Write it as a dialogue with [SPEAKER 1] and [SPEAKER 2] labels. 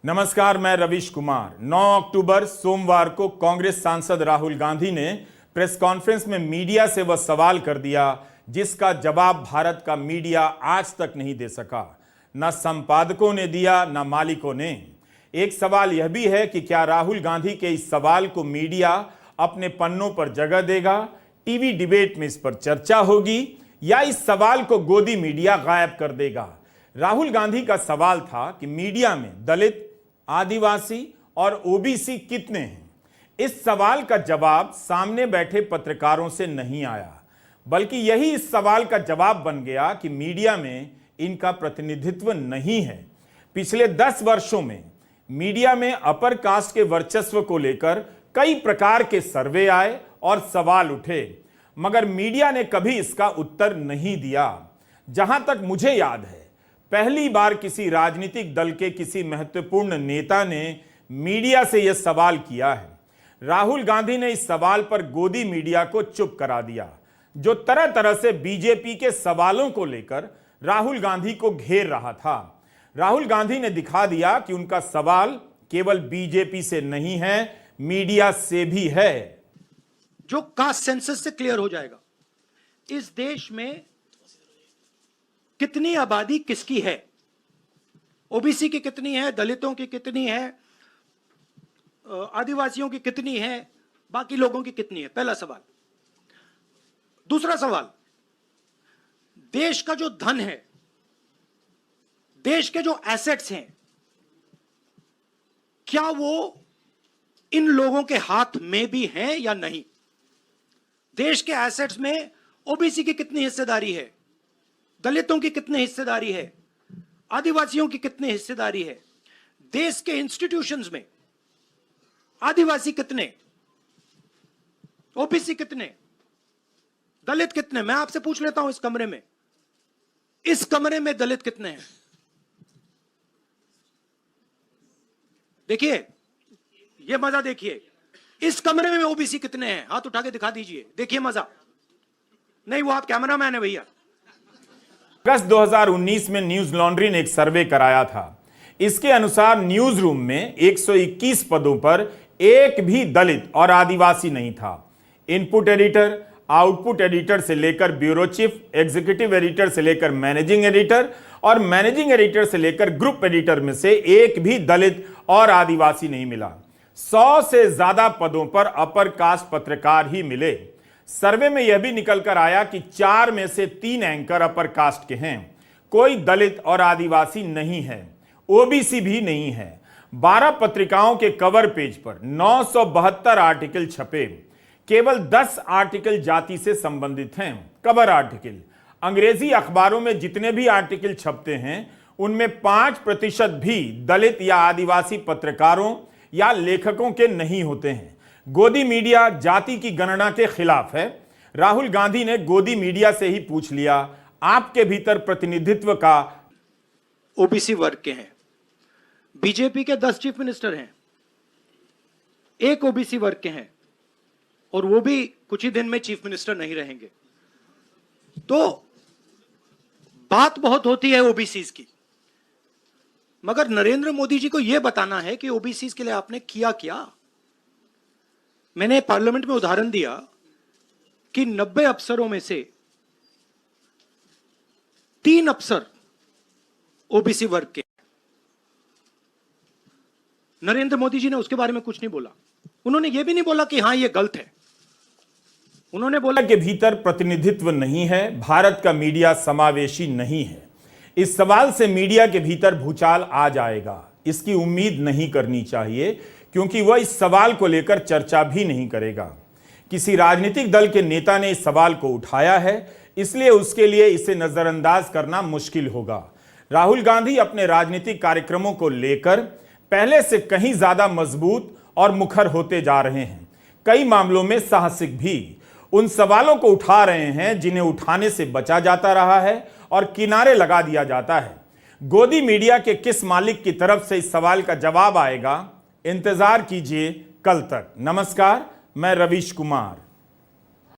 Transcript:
[SPEAKER 1] नमस्कार, मैं रवीश कुमार। 9 अक्टूबर सोमवार को कांग्रेस सांसद राहुल गांधी ने प्रेस कॉन्फ्रेंस में मीडिया से वह सवाल कर दिया जिसका जवाब भारत का मीडिया आज तक नहीं दे सका। न संपादकों ने दिया, न मालिकों ने। एक सवाल यह भी है कि क्या राहुल गांधी के इस सवाल को मीडिया अपने पन्नों पर जगह देगा, टीवी डिबेट में इस पर चर्चा होगी, या इस सवाल को गोदी मीडिया गायब कर देगा। राहुल गांधी का सवाल था कि मीडिया में दलित, आदिवासी और ओबीसी कितने हैं। इस सवाल का जवाब सामने बैठे पत्रकारों से नहीं आया, बल्कि यही इस सवाल का जवाब बन गया कि मीडिया में इनका प्रतिनिधित्व नहीं है। पिछले 10 वर्षों में मीडिया में अपर कास्ट के वर्चस्व को लेकर कई प्रकार के सर्वे आए और सवाल उठे, मगर मीडिया ने कभी इसका उत्तर नहीं दिया। जहां तक मुझे याद है, पहली बार किसी राजनीतिक दल के किसी महत्वपूर्ण नेता ने मीडिया से यह सवाल किया है। राहुल गांधी ने इस सवाल पर गोदी मीडिया को चुप करा दिया, जो तरह तरह से बीजेपी के सवालों को लेकर राहुल गांधी को घेर रहा था। राहुल गांधी ने दिखा दिया कि उनका सवाल केवल बीजेपी से नहीं है, मीडिया से भी है।
[SPEAKER 2] जो कास्ट सेंसस से क्लियर हो जाएगा, इस देश में कितनी आबादी किसकी है, ओबीसी की कितनी है, दलितों की कितनी है, आदिवासियों की कितनी है, बाकी लोगों की कितनी है, पहला सवाल। दूसरा सवाल, देश का जो धन है, देश के जो एसेट्स हैं, क्या वो इन लोगों के हाथ में भी हैं या नहीं। देश के एसेट्स में ओबीसी की कितनी हिस्सेदारी है, दलितों की कितनी हिस्सेदारी है, आदिवासियों की कितनी हिस्सेदारी है। देश के इंस्टीट्यूशंस में आदिवासी कितने, ओबीसी कितने, दलित कितने। मैं आपसे पूछ लेता हूं, इस कमरे में दलित कितने हैं। देखिए, यह मजा देखिए, इस कमरे में ओबीसी कितने हैं, हाथ उठा के दिखा दीजिए, देखिए मजा। नहीं, वो आप कैमरामैन है भैया।
[SPEAKER 1] अगस्त 2019 में न्यूज लॉन्ड्री ने एक सर्वे कराया था। इसके अनुसार न्यूज रूम में 121 पदों पर एक भी दलित और आदिवासी नहीं था। इनपुट एडिटर, आउटपुट एडिटर से लेकर ब्यूरो चीफ, एग्जीक्यूटिव एडिटर से लेकर मैनेजिंग एडिटर और मैनेजिंग एडिटर से लेकर ग्रुप एडिटर में से एक भी दलित और आदिवासी नहीं मिला। 100 से ज्यादा पदों पर अपर कास्ट पत्रकार ही मिले। सर्वे में यह भी निकल कर आया कि 4 में से 3 एंकर अपर कास्ट के हैं। कोई दलित और आदिवासी नहीं है, ओबीसी भी नहीं है। 12 पत्रिकाओं के कवर पेज पर 972 आर्टिकल छपे, केवल 10 आर्टिकल जाति से संबंधित हैं, कवर आर्टिकल। अंग्रेजी अखबारों में जितने भी आर्टिकल छपते हैं उनमें 5% भी दलित या आदिवासी पत्रकारों या लेखकों के नहीं होते हैं। गोदी मीडिया जाति की गणना के खिलाफ है। राहुल गांधी ने गोदी मीडिया से ही पूछ लिया, आपके भीतर प्रतिनिधित्व का
[SPEAKER 2] ओबीसी वर्ग के हैं। बीजेपी के 10 चीफ मिनिस्टर हैं, एक ओबीसी वर्ग के हैं, और वो भी कुछ ही दिन में चीफ मिनिस्टर नहीं रहेंगे। तो बात बहुत होती है ओबीसीज की, मगर नरेंद्र मोदी जी को यह बताना है कि ओबीसीज के लिए आपने किया क्या। मैंने पार्लियामेंट में उदाहरण दिया कि 90 अफसरों में से 3 अफसर ओबीसी वर्ग के। नरेंद्र मोदी जी ने उसके बारे में कुछ नहीं बोला। उन्होंने यह भी नहीं बोला कि हां यह गलत है। उन्होंने बोला
[SPEAKER 1] के भीतर प्रतिनिधित्व नहीं है, भारत का मीडिया समावेशी नहीं है। इस सवाल से मीडिया के भीतर भूचाल आ जाएगा, इसकी उम्मीद नहीं करनी चाहिए, क्योंकि वह इस सवाल को लेकर चर्चा भी नहीं करेगा। किसी राजनीतिक दल के नेता ने इस सवाल को उठाया है, इसलिए उसके लिए इसे नजरअंदाज करना मुश्किल होगा। राहुल गांधी अपने राजनीतिक कार्यक्रमों को लेकर पहले से कहीं ज्यादा मजबूत और मुखर होते जा रहे हैं, कई मामलों में साहसिक भी। उन सवालों को उठा रहे हैं जिन्हें उठाने से बचा जाता रहा है और किनारे लगा दिया जाता है। गोदी मीडिया के किस मालिक की तरफ से इस सवाल का जवाब आएगा, इंतजार कीजिए कल तक। नमस्कार, मैं रवीश कुमार।